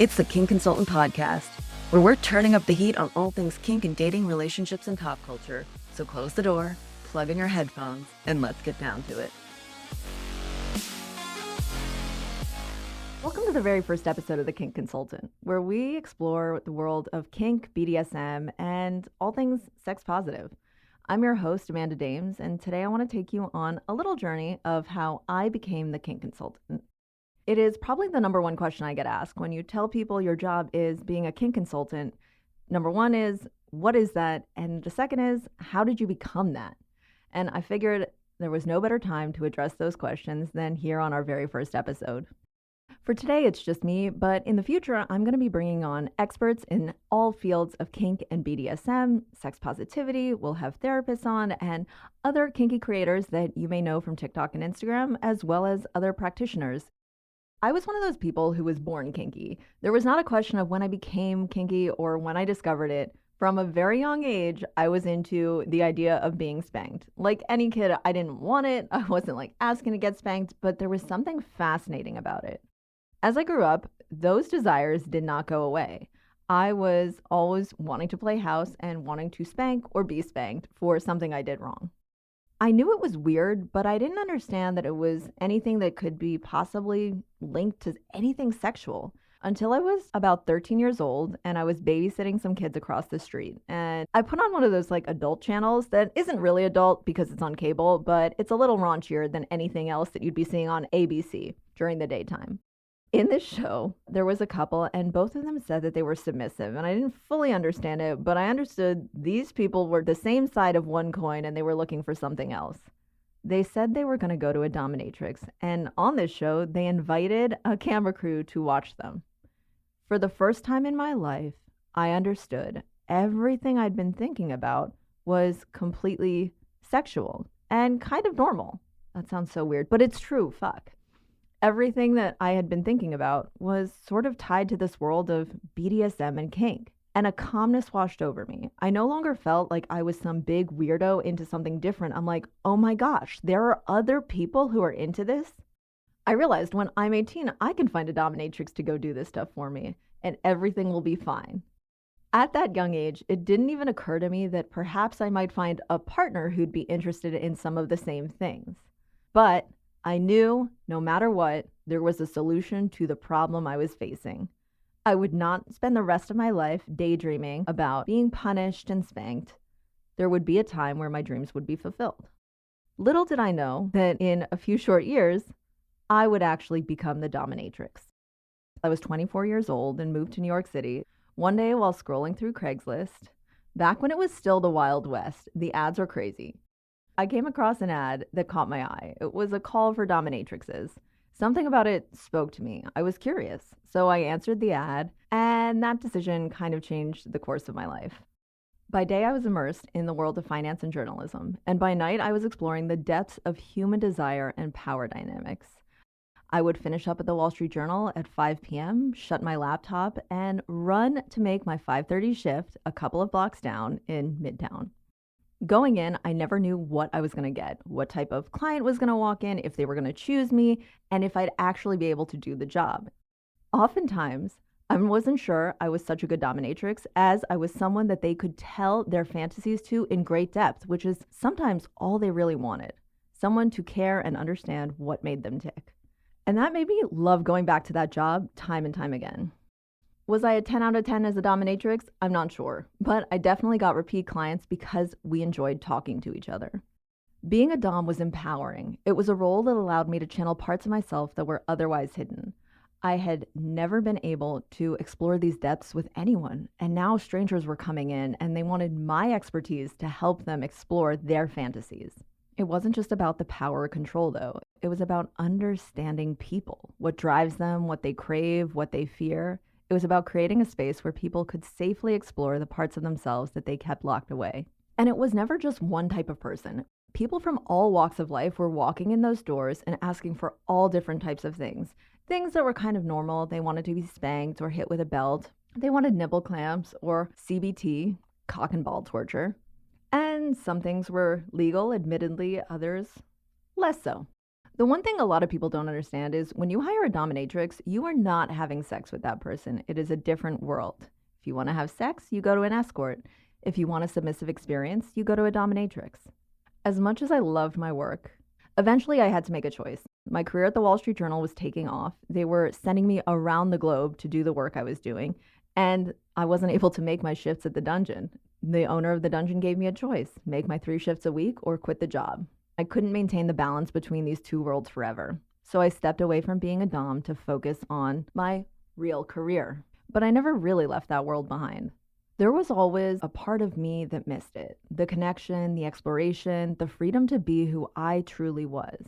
It's the Kink Consultant podcast, where we're turning up the heat on all things kink and dating, relationships, and pop culture. So close the door, plug in your headphones, and let's get down to it. Welcome to the very first episode of the Kink Consultant, where we explore the world of kink, BDSM, and all things sex positive. I'm your host, Amanda Dames, and today I want to take you on a little journey of how I became the Kink Consultant. It is probably the number one question I get asked when you tell people your job is being a kink consultant. Number one is, what is that? And the second is, how did you become that? And I figured there was no better time to address those questions than here on our very first episode. For today, it's just me, but in the future, I'm going to be bringing on experts in all fields of kink and BDSM, sex positivity. We'll have therapists on and other kinky creators that you may know from TikTok and Instagram, as well as other practitioners. I was one of those people who was born kinky. There was not a question of when I became kinky or when I discovered it. From a very young age, I was into the idea of being spanked. Like any kid, I didn't want it. I wasn't like asking to get spanked, but there was something fascinating about it. As I grew up, those desires did not go away. I was always wanting to play house and wanting to spank or be spanked for something I did wrong. I knew it was weird, but I didn't understand that it was anything that could be possibly linked to anything sexual until I was about 13 years old and I was babysitting some kids across the street. And I put on one of those like adult channels that isn't really adult because it's on cable, but it's a little raunchier than anything else that you'd be seeing on ABC during the daytime. In this show, there was a couple, and both of them said that they were submissive, and I didn't fully understand it, but I understood these people were the same side of one coin, and they were looking for something else. They said they were going to go to a dominatrix, and on this show, they invited a camera crew to watch them. For the first time in my life, I understood everything I'd been thinking about was completely sexual and kind of normal. That sounds so weird, but it's true, fuck. Everything that I had been thinking about was sort of tied to this world of BDSM and kink, and a calmness washed over me. I no longer felt like I was some big weirdo into something different. I'm like, oh my gosh, there are other people who are into this? I realized when I'm 18, I can find a dominatrix to go do this stuff for me, and everything will be fine. At that young age, it didn't even occur to me that perhaps I might find a partner who'd be interested in some of the same things. But I knew, no matter what, there was a solution to the problem I was facing. I would not spend the rest of my life daydreaming about being punished and spanked. There would be a time where my dreams would be fulfilled. Little did I know that in a few short years, I would actually become the dominatrix. I was 24 years old and moved to New York City. One day while scrolling through Craigslist, back when it was still the Wild West, the ads were crazy. I came across an ad that caught my eye. It was a call for dominatrixes. Something about it spoke to me. I was curious, so I answered the ad, and that decision kind of changed the course of my life. By day, I was immersed in the world of finance and journalism, and by night, I was exploring the depths of human desire and power dynamics. I would finish up at the Wall Street Journal at 5 p.m., shut my laptop, and run to make my 5:30 shift a couple of blocks down in Midtown. Going in, I never knew what I was going to get, what type of client was going to walk in, if they were going to choose me, and if I'd actually be able to do the job. Oftentimes, I wasn't sure I was such a good dominatrix as I was someone that they could tell their fantasies to in great depth, which is sometimes all they really wanted. Someone to care and understand what made them tick. And that made me love going back to that job time and time again. Was I a 10 out of 10 as a dominatrix? I'm not sure, but I definitely got repeat clients because we enjoyed talking to each other. Being a dom was empowering. It was a role that allowed me to channel parts of myself that were otherwise hidden. I had never been able to explore these depths with anyone, and now strangers were coming in and they wanted my expertise to help them explore their fantasies. It wasn't just about the power or control, though. It was about understanding people, what drives them, what they crave, what they fear. It was about creating a space where people could safely explore the parts of themselves that they kept locked away. And it was never just one type of person. People from all walks of life were walking in those doors and asking for all different types of things. Things that were kind of normal. They wanted to be spanked or hit with a belt. They wanted nipple clamps or CBT, cock and ball torture. And some things were legal, admittedly, others less so. The one thing a lot of people don't understand is when you hire a dominatrix, you are not having sex with that person. It is a different world. If you want to have sex, you go to an escort. If you want a submissive experience, you go to a dominatrix. As much as I loved my work, eventually I had to make a choice. My career at the Wall Street Journal was taking off. They were sending me around the globe to do the work I was doing, and I wasn't able to make my shifts at the dungeon. The owner of the dungeon gave me a choice: make my 3 shifts a week or quit the job. I couldn't maintain the balance between these two worlds forever. So I stepped away from being a dom to focus on my real career. But I never really left that world behind. There was always a part of me that missed it. The connection, the exploration, the freedom to be who I truly was.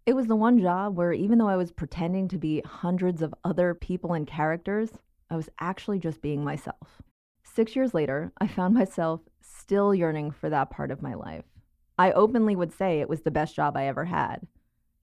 It was the one job where, even though I was pretending to be hundreds of other people and characters, I was actually just being myself. 6 years later, I found myself still yearning for that part of my life. I openly would say it was the best job I ever had.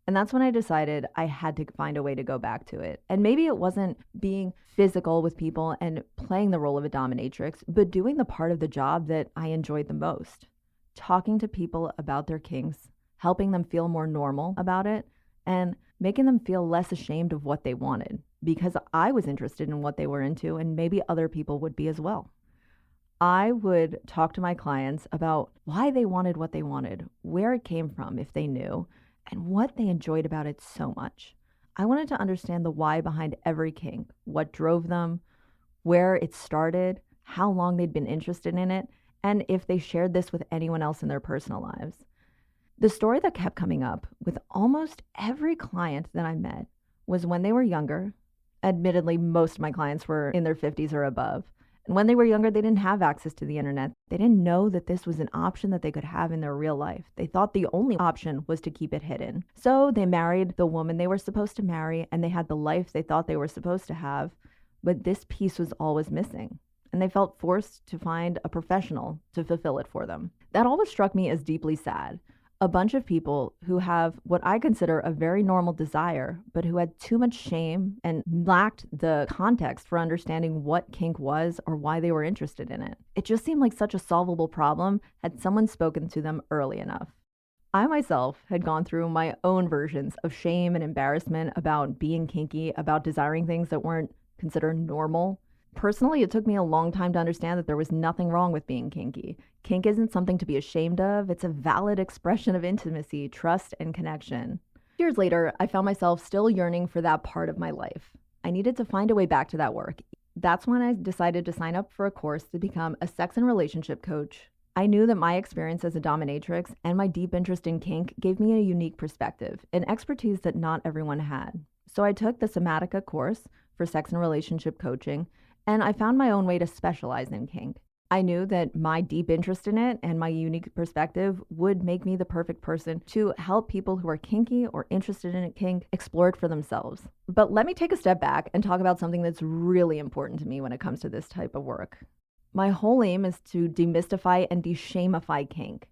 And that's when I decided I had to find a way to go back to it. And maybe it wasn't being physical with people and playing the role of a dominatrix, but doing the part of the job that I enjoyed the most. Talking to people about their kinks, helping them feel more normal about it, and making them feel less ashamed of what they wanted, because I was interested in what they were into, and maybe other people would be as well. I would talk to my clients about why they wanted what they wanted, where it came from if they knew, and what they enjoyed about it so much. I wanted to understand the why behind every kink, what drove them, where it started, how long they'd been interested in it, and if they shared this with anyone else in their personal lives. The story that kept coming up with almost every client that I met was when they were younger. Admittedly, most of my clients were in their 50s or above. And when they were younger, they didn't have access to the internet. They didn't know that this was an option that they could have in their real life. They thought the only option was to keep it hidden. So they married the woman they were supposed to marry, and they had the life they thought they were supposed to have. But this piece was always missing. And they felt forced to find a professional to fulfill it for them. That always struck me as deeply sad. A bunch of people who have what I consider a very normal desire, but who had too much shame and lacked the context for understanding what kink was or why they were interested in it. It just seemed like such a solvable problem had someone spoken to them early enough. I myself had gone through my own versions of shame and embarrassment about being kinky, about desiring things that weren't considered normal. Personally, it took me a long time to understand that there was nothing wrong with being kinky. Kink isn't something to be ashamed of. It's a valid expression of intimacy, trust, and connection. Years later, I found myself still yearning for that part of my life. I needed to find a way back to that work. That's when I decided to sign up for a course to become a sex and relationship coach. I knew that my experience as a dominatrix and my deep interest in kink gave me a unique perspective, an expertise that not everyone had. So I took the Somatica course for sex and relationship coaching, and I found my own way to specialize in kink. I knew that my deep interest in it and my unique perspective would make me the perfect person to help people who are kinky or interested in kink explore it for themselves. But let me take a step back and talk about something that's really important to me when it comes to this type of work. My whole aim is to demystify and deshamify kink.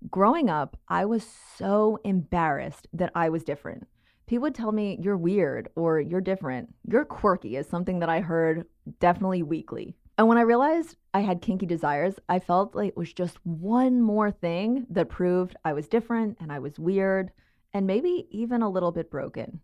Growing up, I was so embarrassed that I was different. People would tell me, "You're weird," or "You're different." "You're quirky" is something that I heard definitely weekly. And when I realized I had kinky desires, I felt like it was just one more thing that proved I was different and I was weird and maybe even a little bit broken.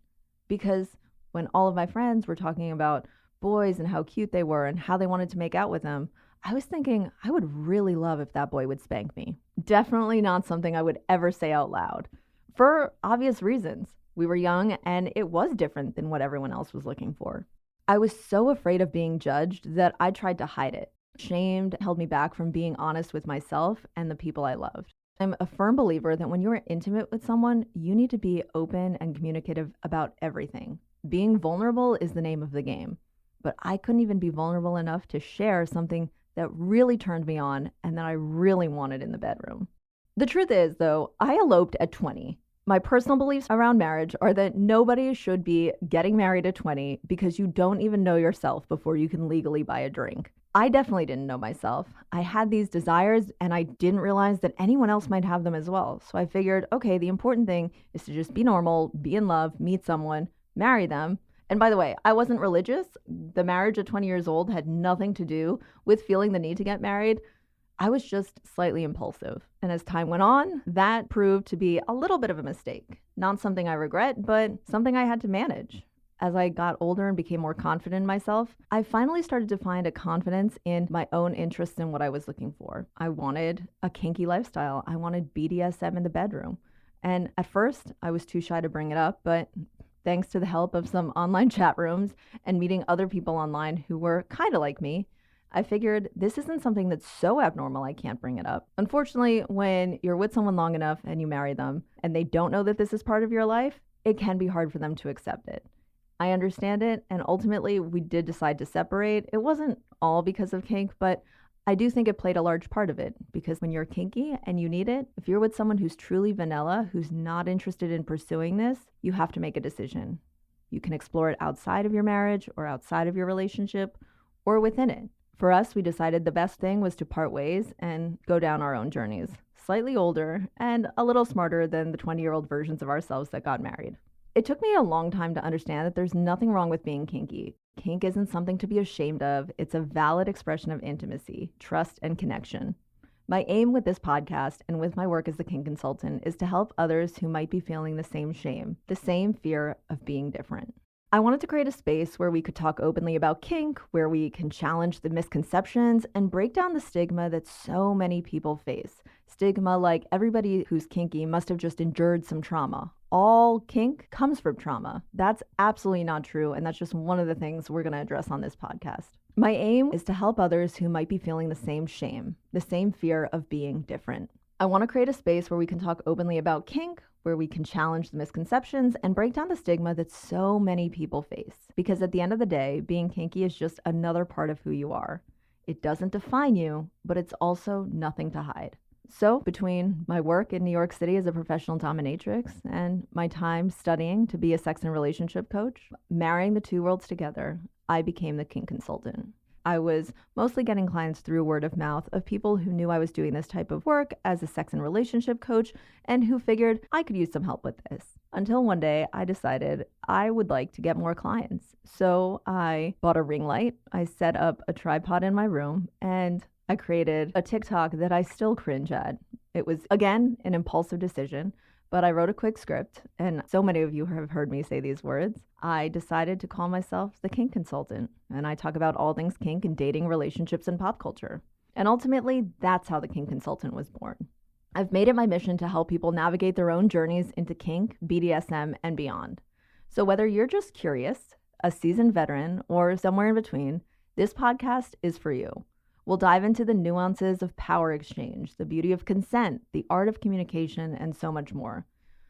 Because when all of my friends were talking about boys and how cute they were and how they wanted to make out with them, I was thinking I would really love if that boy would spank me. Definitely not something I would ever say out loud, for obvious reasons. We were young, and it was different than what everyone else was looking for. I was so afraid of being judged that I tried to hide it. Shame held me back from being honest with myself and the people I loved. I'm a firm believer that when you are intimate with someone, you need to be open and communicative about everything. Being vulnerable is the name of the game. But I couldn't even be vulnerable enough to share something that really turned me on and that I really wanted in the bedroom. The truth is, though, I eloped at 20. My personal beliefs around marriage are that nobody should be getting married at 20 because you don't even know yourself before you can legally buy a drink. I definitely didn't know myself. I had these desires and I didn't realize that anyone else might have them as well. So I figured, okay, the important thing is to just be normal, be in love, meet someone, marry them. And by the way, I wasn't religious. The marriage at 20 years old had nothing to do with feeling the need to get married. I was just slightly impulsive. And as time went on, that proved to be a little bit of a mistake. Not something I regret, but something I had to manage. As I got older and became more confident in myself, I finally started to find a confidence in my own interests and what I was looking for. I wanted a kinky lifestyle. I wanted BDSM in the bedroom. And at first, I was too shy to bring it up, but thanks to the help of some online chat rooms and meeting other people online who were kind of like me, I figured this isn't something that's so abnormal I can't bring it up. Unfortunately, when you're with someone long enough and you marry them and they don't know that this is part of your life, it can be hard for them to accept it. I understand it, and ultimately we did decide to separate. It wasn't all because of kink, but I do think it played a large part of it, because when you're kinky and you need it, if you're with someone who's truly vanilla, who's not interested in pursuing this, you have to make a decision. You can explore it outside of your marriage or outside of your relationship or within it. For us, we decided the best thing was to part ways and go down our own journeys, slightly older and a little smarter than the 20-year-old versions of ourselves that got married. It took me a long time to understand that there's nothing wrong with being kinky. Kink isn't something to be ashamed of. It's a valid expression of intimacy, trust, and connection. My aim with this podcast and with my work as the Kink Consultant is to help others who might be feeling the same shame, the same fear of being different. I wanted to create a space where we could talk openly about kink, where we can challenge the misconceptions and break down the stigma that so many people face. Stigma like everybody who's kinky must have just endured some trauma. All kink comes from trauma. That's absolutely not true, and that's just one of the things we're going to address on this podcast. My aim is to help others who might be feeling the same shame, the same fear of being different. I want to create a space where we can talk openly about kink, where we can challenge the misconceptions and break down the stigma that so many people face. Because at the end of the day, being kinky is just another part of who you are. It doesn't define you, but it's also nothing to hide. So between my work in New York City as a professional dominatrix and my time studying to be a sex and relationship coach, marrying the two worlds together, I became the Kink Consultant. I was mostly getting clients through word of mouth of people who knew I was doing this type of work as a sex and relationship coach and who figured I could use some help with this. Until one day I decided I would like to get more clients. So I bought a ring light, I set up a tripod in my room, and I created a TikTok that I still cringe at. It was, again, an impulsive decision, but I wrote a quick script, and so many of you have heard me say these words. I decided to call myself the Kink Consultant, and I talk about all things kink and dating, relationships, and pop culture. And ultimately, that's how the Kink Consultant was born. I've made it my mission to help people navigate their own journeys into kink, BDSM, and beyond. So whether you're just curious, a seasoned veteran, or somewhere in between, this podcast is for you. We'll dive into the nuances of power exchange, the beauty of consent, the art of communication, and so much more.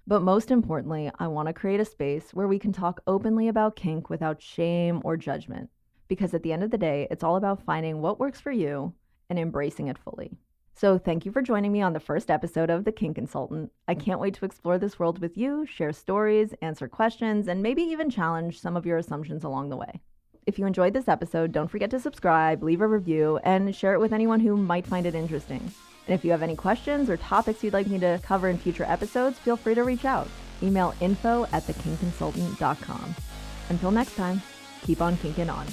But most importantly, I want to create a space where we can talk openly about kink without shame or judgment. Because at the end of the day, it's all about finding what works for you and embracing it fully. So thank you for joining me on the first episode of The Kink Consultant. I can't wait to explore this world with you, share stories, answer questions, and maybe even challenge some of your assumptions along the way. If you enjoyed this episode, don't forget to subscribe, leave a review, and share it with anyone who might find it interesting. And if you have any questions or topics you'd like me to cover in future episodes, feel free to reach out. Email info@thekinkconsultant.com. Until next time, keep on kinking on.